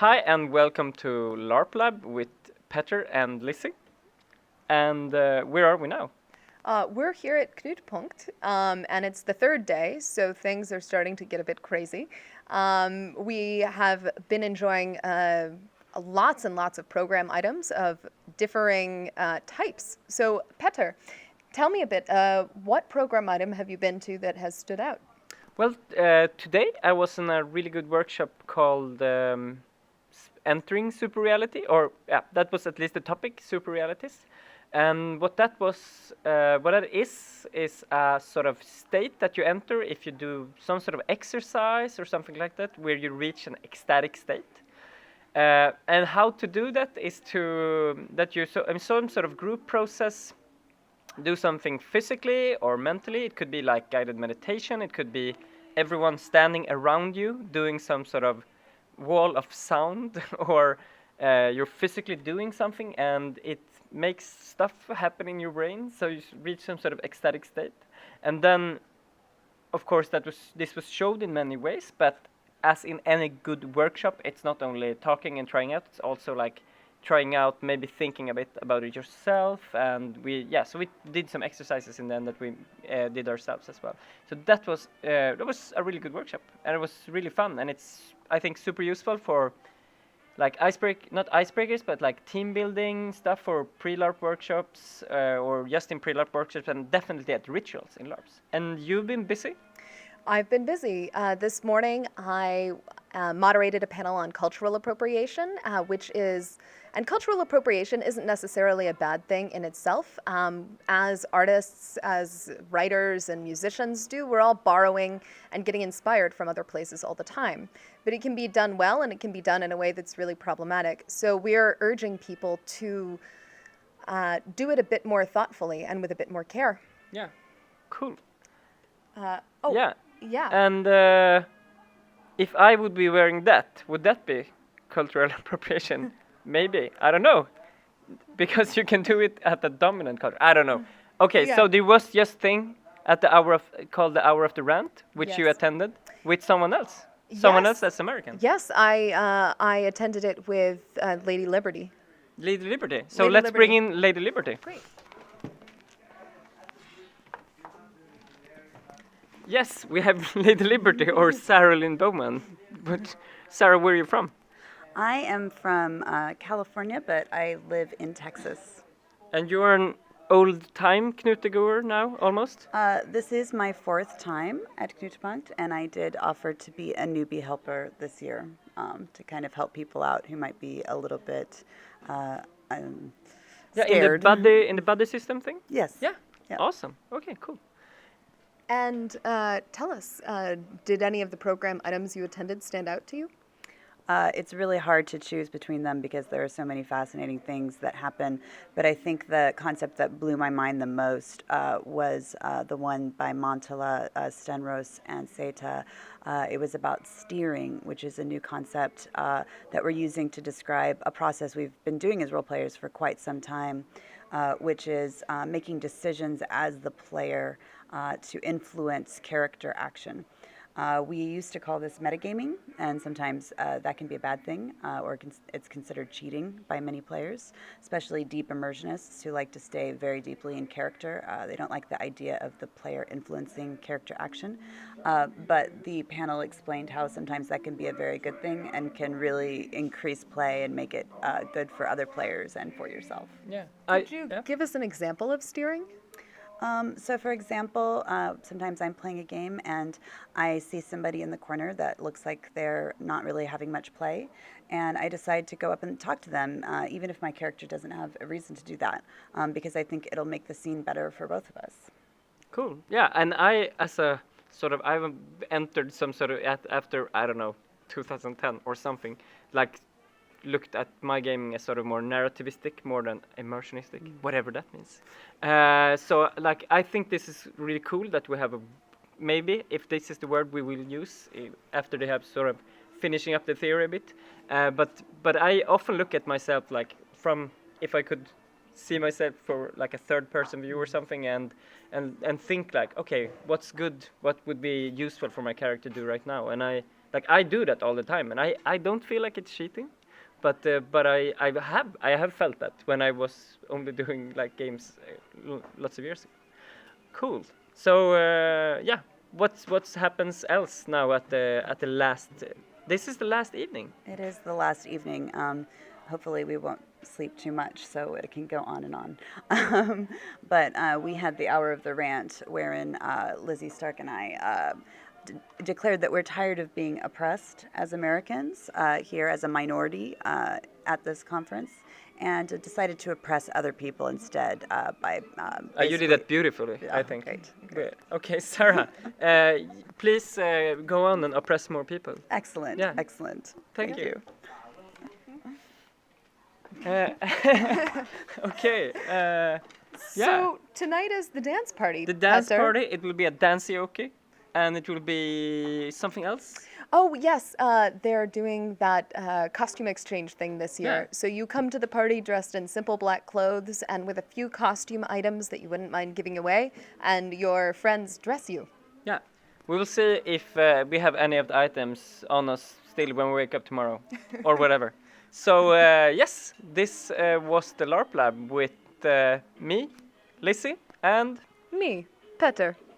Hi and welcome to Larp Lab with Petter and Lizzie. And where are we now? We're here at Knutpunkt, and it's the third day, so things are starting to get a bit crazy. We have been enjoying lots and lots of program items of differing types. So, Petter, tell me a bit, what program item have you been to that has stood out? Well, today I was in a really good workshop called Entering Superreality, or yeah, that was at least the topic, superrealities. And what that is a sort of state that you enter if you do some sort of exercise or something like that, where you reach an ecstatic state. And how to do that is that you in some sort of group process do something physically or mentally. It could be like guided meditation. It could be everyone standing around you doing some sort of wall of sound, or you're physically doing something and it makes stuff happen in your brain, so you reach some sort of ecstatic state. And then, of course, this was showed in many ways, but as in any good workshop, it's not only talking and trying out, it's also like trying out, maybe thinking a bit about it yourself. And we did some exercises in the end that we did ourselves as well. So that was a really good workshop, and it was really fun, and it's, I think, super useful for like not icebreakers, but like team building stuff for pre-LARP workshops, or just in pre-LARP workshops, and definitely at rituals in LARPs. And you've been busy? I've been busy. This morning, I moderated a panel on cultural appropriation, and cultural appropriation isn't necessarily a bad thing in itself. As artists, as writers and musicians do, we're all borrowing and getting inspired from other places all the time. But it can be done well, and it can be done in a way that's really problematic. So we're urging people to do it a bit more thoughtfully and with a bit more care. Yeah, cool. Oh, Yeah. yeah. And if I would be wearing that, would that be cultural appropriation? Maybe. I don't know. Because you can do it at the dominant culture. I don't know. Okay, Yeah. so there was just thing at called the Hour of the Rant, which you Yes. attended with someone else. Someone Yes. else that's American. Yes, I attended it with Lady Liberty. Lady Liberty. So Lady let's bring Liberty. in Lady Liberty. Great. Yes, we have Lady Liberty, or Sarah Lynne Bowman. But Sarah, where are you from? I am from California, but I live in Texas. And you are an old-time Knutegoer now, almost? This is my fourth time at Knutpunkt, and I did offer to be a newbie helper this year to kind of help people out who might be a little bit scared. In the buddy system thing? Yes. Yeah. Yeah. Awesome. Okay, cool. And tell us, did any of the program items you attended stand out to you? It's really hard to choose between them because there are so many fascinating things that happen. But I think the concept that blew my mind the most was the one by Montala, Stenros, and Seta. It was about steering, which is a new concept that we're using to describe a process we've been doing as role players for quite some time, which is making decisions as the player to influence character action. We used to call this metagaming, and sometimes that can be a bad thing, or it's considered cheating by many players, especially deep immersionists who like to stay very deeply in character. They don't like the idea of the player influencing character action. But the panel explained how sometimes that can be a very good thing and can really increase play and make it good for other players and for yourself. Yeah. Could you give us an example of steering? So for example, sometimes I'm playing a game and I see somebody in the corner that looks like they're not really having much play, and I decide to go up and talk to them, even if my character doesn't have a reason to do that, because I think it'll make the scene better for both of us. Cool. Yeah, and I've entered some sort of after, I don't know, 2010 or something, like looked at my gaming as sort of more narrativistic, more than immersionistic, whatever that means. So like, I think this is really cool that we have maybe, if this is the word we will use after they have sort of finishing up the theory a bit. But I often look at myself like from, if I could see myself for like a third person view or something, and think like, okay, what's good, what would be useful for my character to do right now, and I Like I do that all the time, and I don't feel like it's cheating, but I have felt that when I was only doing like games lots of years ago. Cool. So yeah, what's happens else now at the last? This is the last evening. It is the last evening. Hopefully, we won't sleep too much, so it can go on and on. But we had the hour of the rant, wherein Lizzie Stark and I declared that we're tired of being oppressed as Americans here as a minority at this conference, and decided to oppress other people instead by. You did that beautifully, I think. Great. Okay, Sarah, please go on and oppress more people. Excellent. Yeah. Excellent. Thank you. Okay. So tonight is the dance party. The dance Petter. party. It will be a danceoke, and it will be something else. Oh yes, they're doing that costume exchange thing this year. Yeah. So you come to the party dressed in simple black clothes and with a few costume items that you wouldn't mind giving away, and your friends dress you. Yeah. We will see if we have any of the items on us still when we wake up tomorrow, or whatever. So yes, this was the LARP lab with me, Lizzie, and Me, Petter.